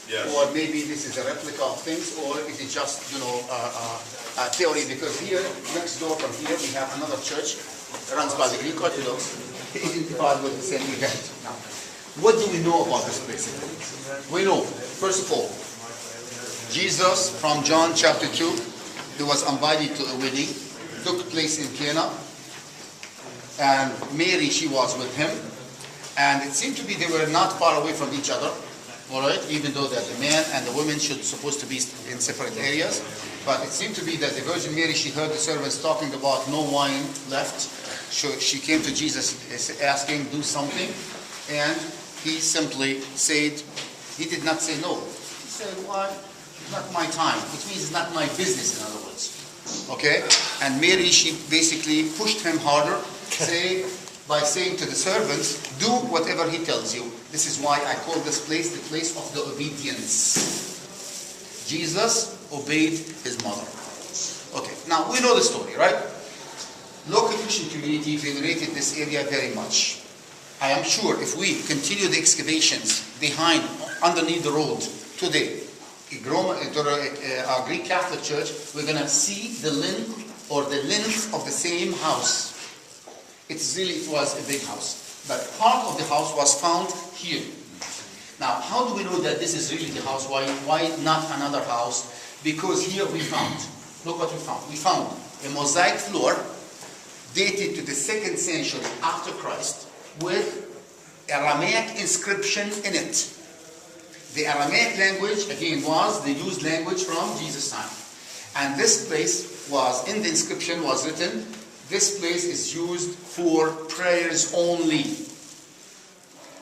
Yes. Or maybe this is a replica of things, or is it just, a theory? Because here, next door from here, we have another church runs by the Greek Orthodox, identified with the same event. Now, what do we know about this place? We know, first of all, Jesus from John chapter 2, he was invited to a wedding, took place in Cana, and Mary, she was with him, and it seemed to be they were not far away from each other, all right, even though that the man and the woman should supposed to be in separate areas, but it seemed to be that the Virgin Mary, she heard the servants talking about no wine left, so she came to Jesus asking, do something, and he simply said, he did not say no. He said, why? It's not my time, which means it's not my business, in other words. Okay? And Mary, she basically pushed him harder, by saying to the servants, do whatever he tells you. This is why I call this place the place of the obedience. Jesus obeyed his mother. Okay, now we know the story, right? Local Christian community venerated this area very much. I am sure if we continue the excavations underneath the road today, our Greek Catholic Church, we're going to see the length of the same house. It was a big house, but part of the house was found here. Now, how do we know that this is really the house? Why not another house? Because here we found, look what we found. We found a mosaic floor dated to the 2nd century after Christ with Aramaic inscription in it. The Aramaic language, again, was the used language from Jesus' time. And this place was, in the inscription was written, this place is used for prayers only.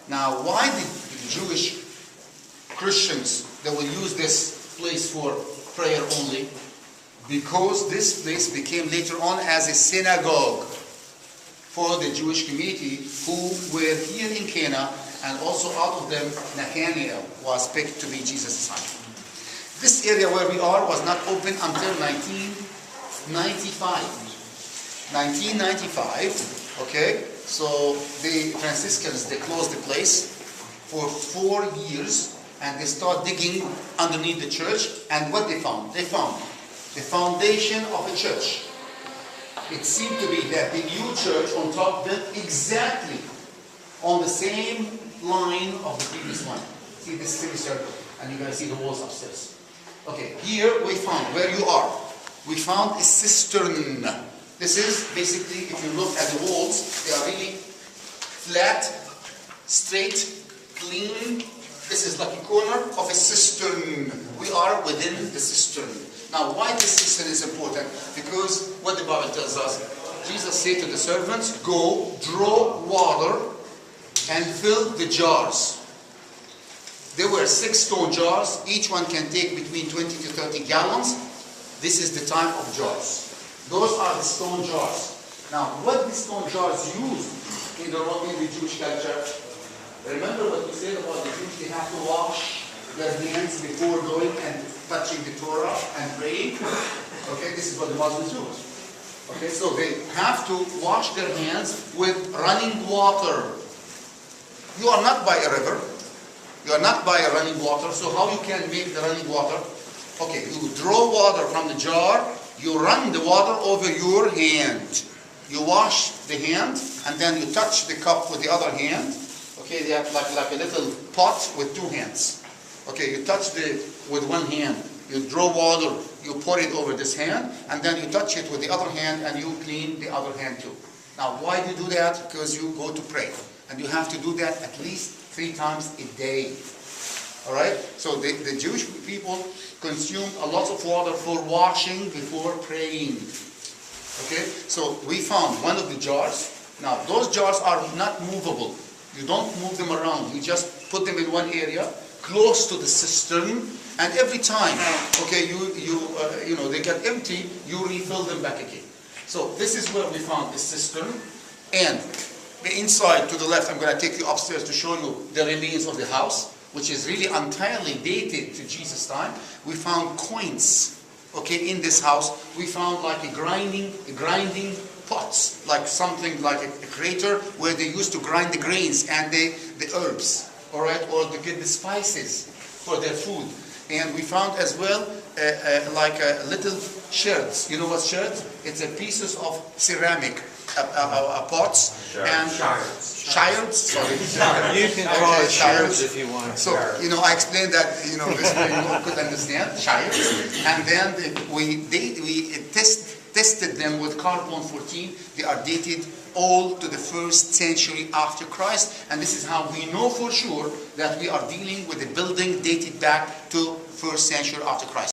Now, why did the Jewish Christians, they will use this place for prayer only? Because this place became later on as a synagogue for the Jewish community who were here in Cana, and also out of them, Nathanael was picked to be Jesus' son. This area where we are was not open until 1995. 1995, okay, so the Franciscans, they closed the place for 4 years, and they start digging underneath the church, and what they found? They found the foundation of a church. It seemed to be that the new church on top built exactly on the same line of the previous one. See this semicircle, and you're going to see the walls upstairs. Okay, here we found, where you are, we found a cistern. This is basically, if you look at the walls, they are really flat, straight, clean. This is like a corner of a cistern. We are within the cistern. Now, why this cistern is important? Because what the Bible tells us, Jesus said to the servants, go, draw water, and fill the jars. There were 6 stone jars. Each one can take between 20 to 30 gallons. This is the type of jars. Those are the stone jars. Now, what the stone jars used in the Jewish culture, remember what we said about the Jews, they have to wash their hands before going and touching the Torah and praying. Okay, this is what the Muslims do. Okay, so they have to wash their hands with running water. You are not by a river. You are not by a running water, so how you can make the running water? Okay, you draw water from the jar, you run the water over your hand. You wash the hand, and then you touch the cup with the other hand. Okay, they have like a little pot with 2 hands. Okay, you touch with one hand. You draw water, you pour it over this hand, and then you touch it with the other hand, and you clean the other hand too. Now, why do you do that? Because you go to pray. And you have to do that at least 3 times a day. Alright? So the Jewish people consumed a lot of water for washing before praying. Okay? So we found one of the jars. Now, those jars are not movable. You don't move them around. You just put them in one area, close to the cistern, and every time, okay, they get empty, you refill them back again. So this is where we found the cistern, and the inside to the left, I'm going to take you upstairs to show you the remains of the house, which is really entirely dated to Jesus' time. We found coins, okay, in this house. We found like a grinding pots, like something like a crater where they used to grind the grains and the herbs, all right, or to get the spices. for their food. And we found as well like little shards. You know what shards? It's a pieces of ceramic pots and shards. Sorry, you can call it shards if you want. So I explained that this way you could understand shards, and then we tested them with carbon-14. They are dated all to the 1st century after Christ, and this is how we know for sure that we are dealing with a building dated back to 1st century after Christ.